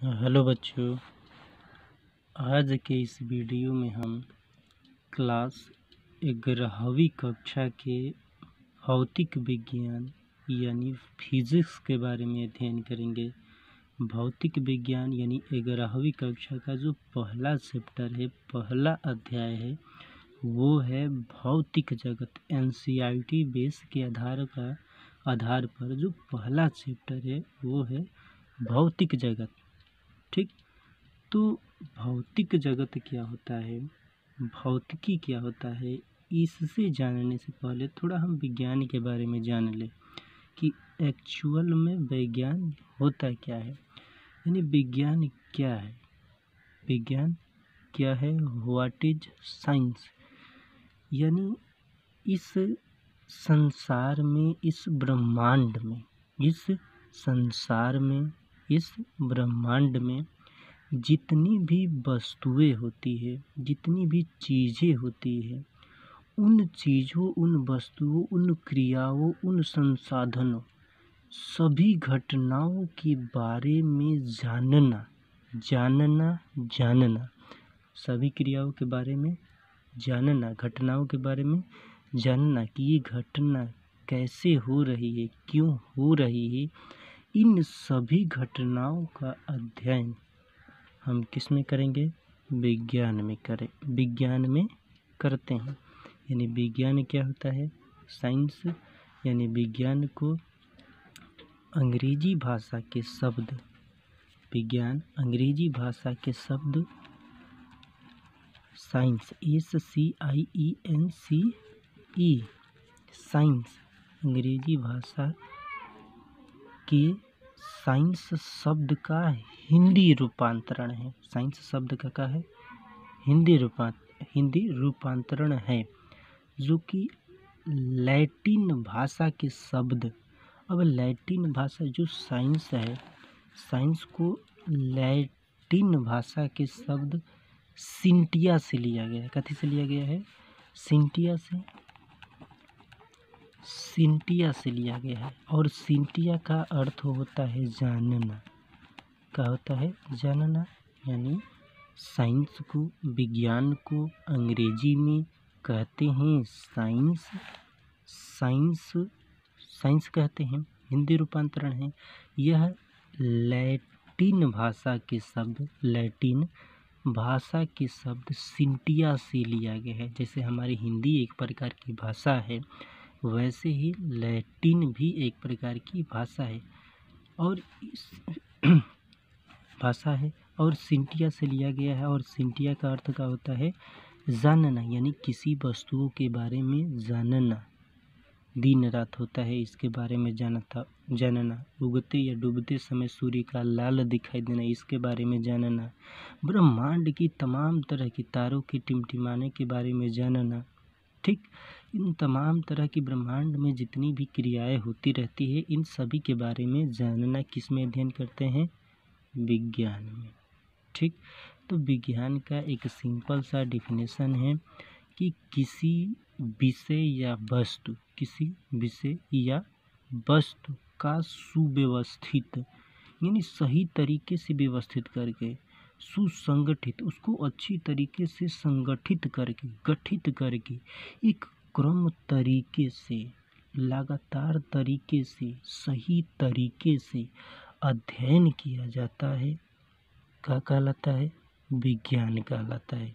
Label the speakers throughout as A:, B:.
A: Hello बच्चों, आज के इस वीडियो में हम क्लास 11वीं कक्षा के भौतिक विज्ञान यानी फिजिक्स के बारे में अध्ययन करेंगे। भौतिक विज्ञान यानी 11वीं कक्षा का जो पहला चैप्टर है, पहला अध्याय है, वो है भौतिक जगत। एनसीईआरटी बेस के आधार पर जो पहला चैप्टर है वो है भौतिक जगत। ठीक, तो भौतिक जगत क्या होता है, भौतिकी क्या होता है, इससे जानने से पहले थोड़ा हम विज्ञान के बारे में जान लें कि एक्चुअल में विज्ञान होता क्या है। यानी विज्ञान क्या है, विज्ञान क्या है, व्हाट इज साइंस। यानी इस संसार में, इस ब्रह्मांड में, इस संसार में, इस ब्रह्मांड में जितनी भी वस्तुएं होती है, जितनी भी चीज़ें होती है, उन चीज़ों, उन वस्तुओं, उन क्रियाओं, उन संसाधनों, सभी घटनाओं के बारे में जानना, सभी क्रियाओं के बारे में जानना, घटनाओं के बारे में जानना कि ये घटना कैसे हो रही है, क्यों हो रही है। इन सभी घटनाओं का अध्ययन हम किस में करेंगे, विज्ञान में करते हैं। यानी विज्ञान क्या होता है, साइंस। यानी विज्ञान को अंग्रेजी भाषा के शब्द, विज्ञान अंग्रेजी भाषा के शब्द साइंस, SCIENCE, साइंस अंग्रेजी भाषा के साइंस शब्द का हिंदी रूपांतरण है। साइंस शब्द का क्या है, हिंदी रूपांतरण है, जो कि लैटिन भाषा के शब्द। अब लैटिन भाषा जो साइंस है, साइंस को लैटिन भाषा के शब्द सिंटिया से लिया गया है। कथी से लिया गया है, सिंटिया से लिया गया है। और सिंटिया का अर्थ होता है जानना। क्या होता है, जानना। यानी साइंस को, विज्ञान को अंग्रेजी में कहते हैं साइंस, साइंस कहते हैं, हिंदी रूपांतरण है। यह लैटिन भाषा के शब्द सिंटिया से लिया गया है। जैसे हमारी हिंदी एक प्रकार की भाषा है, वैसे ही लैटिन भी एक प्रकार की भाषा है और सिंटिया से लिया गया है। और सिंटिया का अर्थ क्या होता है, जानना। यानी किसी वस्तुओं के बारे में जानना, दिन रात होता है इसके बारे में जानना। उगते या डूबते समय सूर्य का लाल दिखाई देना, इसके बारे में जानना। ब्रह्मांड की तमाम तरह की तारों के टिमटिमाने के बारे में जानना। ठीक, इन तमाम तरह की ब्रह्मांड में जितनी भी क्रियाएं होती रहती है, इन सभी के बारे में जानना किस में अध्ययन करते हैं, विज्ञान में। ठीक, तो विज्ञान का एक सिंपल सा डिफिनेशन है कि किसी विषय या वस्तु का सुव्यवस्थित, यानी सही तरीके से व्यवस्थित करके, सुसंगठित, उसको अच्छी तरीके से संगठित करके, गठित करके, एक क्रम तरीके से, लगातार तरीके से, सही तरीके से अध्ययन किया जाता है। क्या कहलाता है, विज्ञान कहलाता है।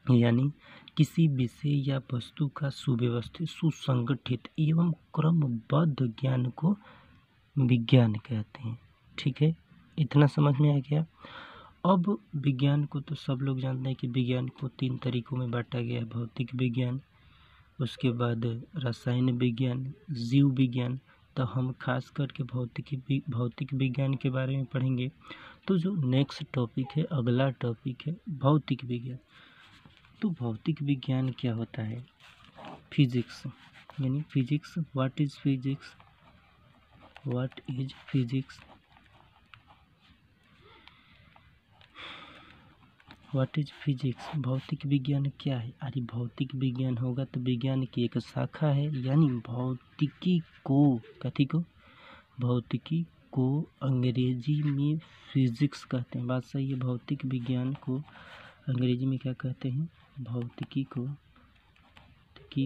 A: यानी किसी विषय या वस्तु का सुव्यवस्थित, सुसंगठित एवं क्रमबद्ध ज्ञान को विज्ञान कहते हैं। ठीक है, इतना समझ में आ गया। अब विज्ञान को तो सब लोग जानते हैं कि विज्ञान को 3 तरीकों में बांटा गया है, भौतिक विज्ञान, उसके बाद रसायन विज्ञान, जीव विज्ञान। तो हम खास करके भौतिक विज्ञान के बारे में पढ़ेंगे। तो जो नेक्स्ट टॉपिक है, अगला टॉपिक है भौतिक विज्ञान। तो भौतिक विज्ञान क्या होता है, फिजिक्स। यानी फिजिक्स, व्हाट इज फिजिक्स, भौतिक विज्ञान क्या है। अरे भौतिक विज्ञान होगा तो विज्ञान की एक शाखा है। यानी भौतिकी को, भौतिकी को अंग्रेजी में फिजिक्स कहते हैं। बात सही है। भौतिक विज्ञान को अंग्रेजी में क्या कहते हैं? भौतिकी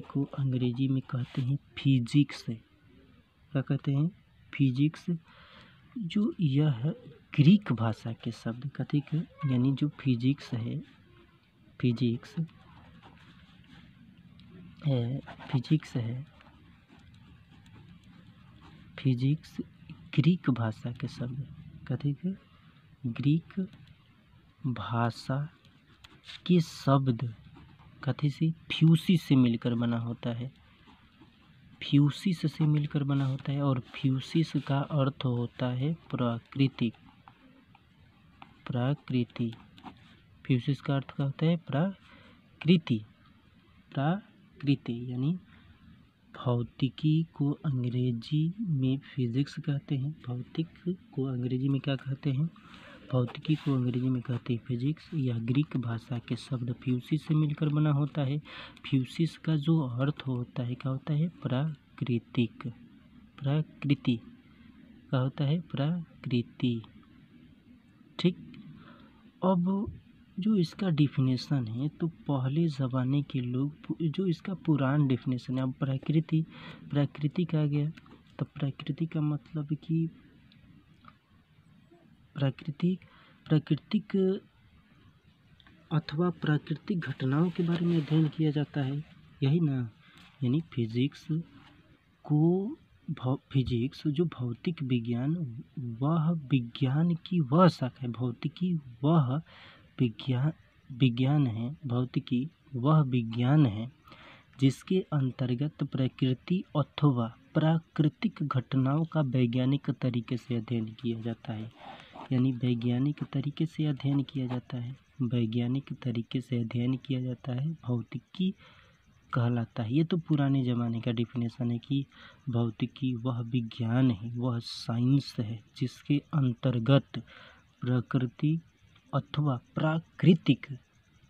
A: को अंग्रेजी में कहते हैं फिजिक्स। क्या कहते हैं? फिजिक्स। जो यह ग्रीक भाषा के शब्द कथी के, यानी जो फिजिक्स है, फिजिक्स ग्रीक भाषा के शब्द कथी के? ग्रीक भाषा के शब्द कथी से? फ्यूसिस से मिलकर बना होता है। फ्यूसिस से मिलकर बना होता है और फ्यूसिस का अर्थ होता है प्रकृति। फ्यूसिस का अर्थ क्या होता है? प्रकृति। यानी भौतिकी को अंग्रेजी में फिजिक्स कहते हैं। भौतिक को अंग्रेजी में क्या कहते हैं? भौतिकी को अंग्रेजी में कहते हैं फिजिक्स। यह ग्रीक भाषा के शब्द फ्यूसिस से मिलकर बना होता है। फ्यूसिस का जो अर्थ होता है क्या होता है? प्रकृति का होता है प्रकृति। ठीक। अब जो इसका डिफिनेशन है, तो पहले ज़माने के लोग जो इसका पुरान डिफिनेशन है, अब प्रकृति का गया, तो प्रकृति का मतलब कि प्राकृतिक अथवा प्राकृतिक घटनाओं के बारे में अध्ययन किया जाता है, यही ना। यानी फिजिक्स जो भौतिक विज्ञान, वह विज्ञान की वह शाखा है। भौतिकी वह विज्ञान है। भौतिकी वह विज्ञान है जिसके अंतर्गत प्रकृति अथवा प्राकृतिक घटनाओं का वैज्ञानिक तरीके से अध्ययन किया जाता है। यानी वैज्ञानिक तरीके से अध्ययन किया जाता है, भौतिकी कहलाता है। ये तो पुराने ज़माने का डिफिनेशन है कि भौतिकी वह विज्ञान है, वह साइंस है जिसके अंतर्गत प्रकृति अथवा प्राकृतिक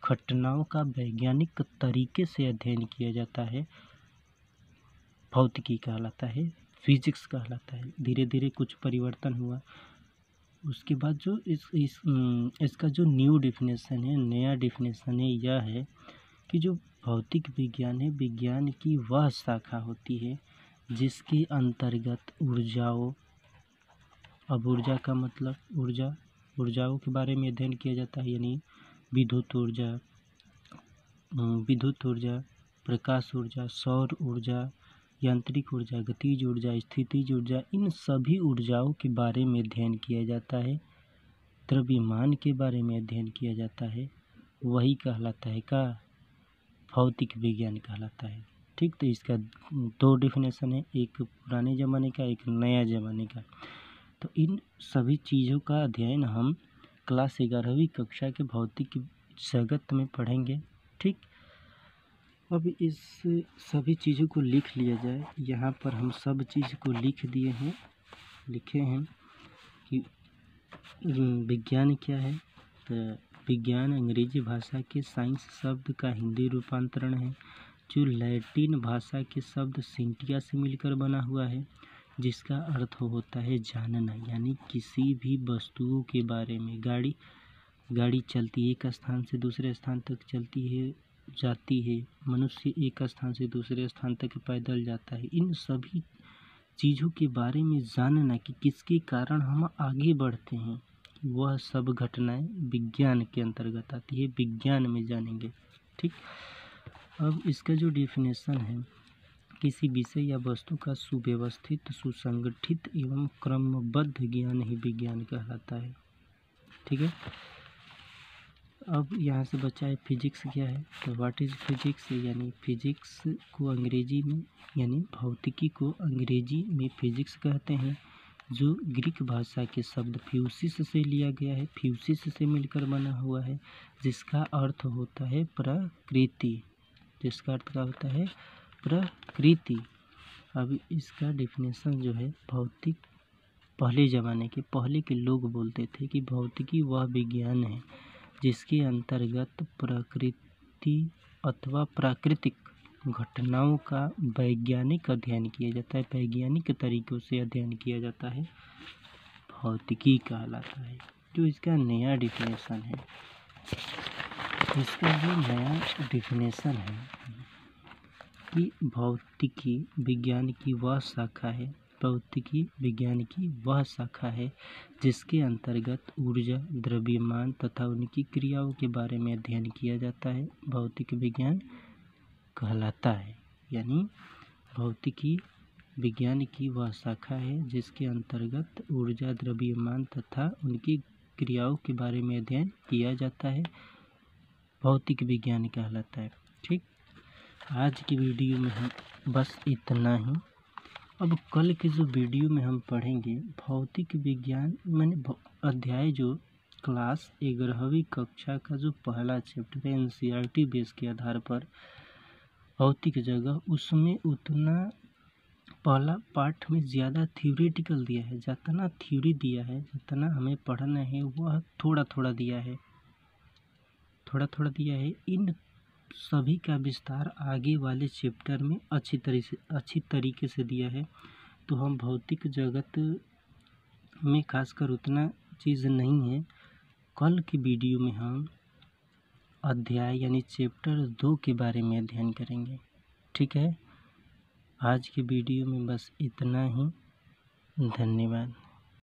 A: घटनाओं का वैज्ञानिक तरीके से अध्ययन किया जाता है, भौतिकी कहलाता है, फिजिक्स कहलाता है। धीरे धीरे कुछ परिवर्तन हुआ। उसके बाद जो इसका जो नया डिफिनेशन है, यह है कि जो भौतिक विज्ञान है, विज्ञान की वह शाखा होती है जिसके अंतर्गत ऊर्जाओं, अब ऊर्जा का मतलब ऊर्जाओं के बारे में अध्ययन किया जाता है। यानी विद्युत ऊर्जा, प्रकाश ऊर्जा, सौर ऊर्जा, यांत्रिक ऊर्जा, गतिज ऊर्जा, स्थितिज ऊर्जा, इन सभी ऊर्जाओं के बारे में अध्ययन किया जाता है। द्रव्यमान के बारे में अध्ययन किया जाता है, वही कहलाता है का भौतिक विज्ञान कहलाता है। ठीक। तो इसका दो डिफिनेशन है, एक पुराने ज़माने का, एक नया ज़माने का। तो इन सभी चीज़ों का अध्ययन हम क्लास 11वीं कक्षा के भौतिक जगत में पढ़ेंगे। ठीक। अब इस सभी चीज़ों को लिख लिया जाए। यहाँ पर हम सब चीज़ को लिखे हैं कि विज्ञान क्या है। तो विज्ञान अंग्रेजी भाषा के साइंस शब्द का हिंदी रूपांतरण है, जो लैटिन भाषा के शब्द सिंटिया से मिलकर बना हुआ है, जिसका अर्थ होता है जानना। यानी किसी भी वस्तुओं के बारे में, गाड़ी चलती है, एक स्थान से दूसरे स्थान तक जाती है, मनुष्य एक स्थान से दूसरे स्थान तक पैदल जाता है। इन सभी चीज़ों के बारे में जानना कि किसके कारण हम आगे बढ़ते हैं, वह सब घटनाएं विज्ञान के अंतर्गत आती है, विज्ञान में जानेंगे। ठीक। अब इसका जो डिफिनेशन है, किसी विषय या वस्तु का सुव्यवस्थित, सुसंगठित एवं क्रमबद्ध ज्ञान ही विज्ञान कहलाता है। ठीक है। अब यहाँ से बचा है फिजिक्स क्या है। तो व्हाट इज़ फिजिक्स, यानी फिजिक्स को अंग्रेजी में, यानी भौतिकी को अंग्रेजी में फिजिक्स कहते हैं, जो ग्रीक भाषा के शब्द फ्यूसिस से लिया गया है, फ्यूसिस से मिलकर बना हुआ है, जिसका अर्थ होता है प्रकृति। प्रकृति। अब इसका डिफिनेशन जो है, भौतिक पहले के लोग बोलते थे कि भौतिकी वह विज्ञान है जिसके अंतर्गत प्रकृति अथवा प्राकृतिक घटनाओं का वैज्ञानिक अध्ययन किया जाता है, वैज्ञानिक तरीकों से अध्ययन किया जाता है। भौतिकी कहलाता है। जो इसका नया डिफिनेशन है, इसका जो नया डिफिनेशन है कि भौतिकी विज्ञान की वह शाखा है, भौतिकी विज्ञान की वह शाखा है जिसके अंतर्गत ऊर्जा, द्रव्यमान तथा उनकी क्रियाओं के बारे में अध्ययन किया जाता है, भौतिक विज्ञान कहलाता है। यानी भौतिकी विज्ञान की वह शाखा है जिसके अंतर्गत ऊर्जा, द्रव्यमान तथा उनकी क्रियाओं के बारे में अध्ययन किया जाता है, भौतिक विज्ञान कहलाता है। ठीक, आज की वीडियो में हम बस इतना ही। अब कल के जो वीडियो में हम पढ़ेंगे भौतिक विज्ञान मैंने अध्याय जो क्लास 11वीं कक्षा का जो पहला चैप्टर है एनसीईआरटी बेस के आधार पर भौतिक जगह, उसमें उतना पहला पार्ट में ज़्यादा थ्योरेटिकल दिया है। जितना थ्योरी दिया है, जितना हमें पढ़ना है वह थोड़ा थोड़ा दिया है, थोड़ा थोड़ा दिया है। इन सभी का विस्तार आगे वाले चैप्टर में अच्छी तरीके से दिया है। तो हम भौतिक जगत में खासकर उतना चीज़ नहीं है। कल की वीडियो में हम अध्याय यानी चैप्टर 2 के बारे में अध्ययन करेंगे। ठीक है, आज की वीडियो में बस इतना ही। धन्यवाद।